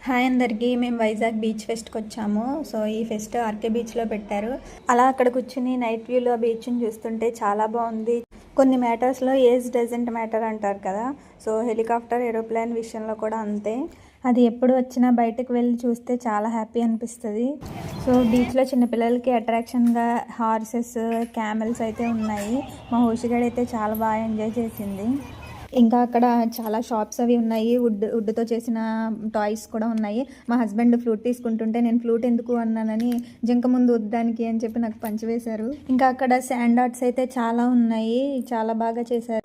Hi అందరికీ, మేము Vizag beach ఫెస్ట్కి వచ్చాము. సో ఈ ఫెస్ట్ ఆర్కే బీచ్లో పెట్టారు. అలా అక్కడ కూర్చుని నైట్ వ్యూలో ఆ బీచ్ని చూస్తుంటే చాలా బాగుంది. కొన్ని మ్యాటర్స్లో ఏజ్ డజంట్ మ్యాటర్ అంటారు కదా, సో హెలికాప్టర్ ఏరోప్లేన్ విషయంలో కూడా అంతే. అది ఎప్పుడు వచ్చినా బయటకు వెళ్ళి చూస్తే చాలా హ్యాపీ అనిపిస్తుంది. సో బీచ్లో చిన్నపిల్లలకి అట్రాక్షన్గా హార్సెస్, క్యామెల్స్ అయితే ఉన్నాయి. మా హోషిగాడు అయితే చాలా బాగా ఎంజాయ్ చేసింది. ఇంకా అక్కడ చాలా షాప్స్ అవి ఉన్నాయి. వుడ్తో చేసిన టాయ్స్ కూడా ఉన్నాయి. మా హస్బెండ్ ఫ్లూట్ తీసుకుంటుంటే నేను ఫ్లూట్ ఎందుకు అన్నానని జింక ముందు వద్దానికి అని చెప్పి నాకు పంచివేశారు. ఇంకా అక్కడ శాండ్ ఆర్ట్స్ అయితే చాలా ఉన్నాయి, చాలా బాగా చేశారు.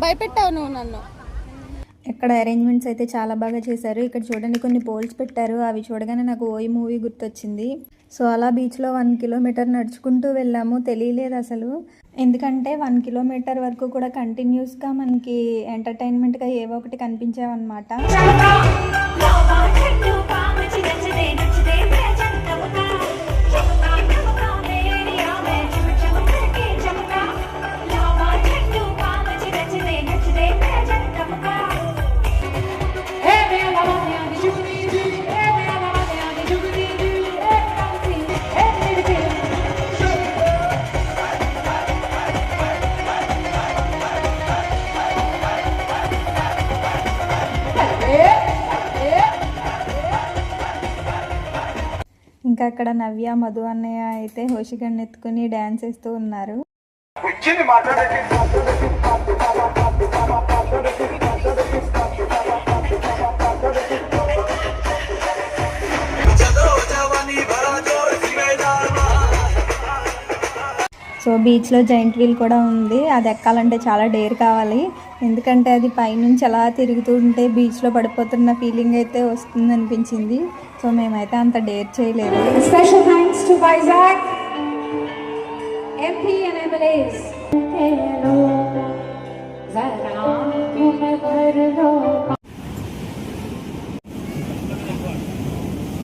భయపెట్టావు నువ్వు నన్ను. ఇక్కడ అరేంజ్మెంట్స్ అయితే చాలా బాగా చేశారు. ఇక్కడ చూడండి కొన్ని పోల్స్ పెట్టారు. అవి చూడగానే నాకు ఓయి మూవీ గుర్తొచ్చింది. సో అలా బీచ్లో 1 కిలోమీటర్ నడుచుకుంటూ వెళ్ళాము. తెలియలేదు అసలు, ఎందుకంటే 1 కిలోమీటర్ వరకు కూడా కంటిన్యూస్గా మనకి ఎంటర్టైన్మెంట్గా ఏవో ఒకటి కనిపించావన్నమాట. ఇంకా అక్కడ నవ్య, మధు అన్నయ్య అయితే హోషిగాడిని ఎత్తుకుని డ్యాన్స్ వేస్తూ ఉన్నారు. సో బీచ్లో జైంట్ వీల్ కూడా ఉంది. అది ఎక్కాలంటే చాలా డేర్ కావాలి, ఎందుకంటే అది పైనుంచి అలా తిరుగుతూ ఉంటే బీచ్లో పడిపోతున్న ఫీలింగ్ అయితే వస్తుంది అనిపించింది. సో మేమైతే అంత డేర్ చేయలేదు. Special thanks to Vizag MP and MLAs.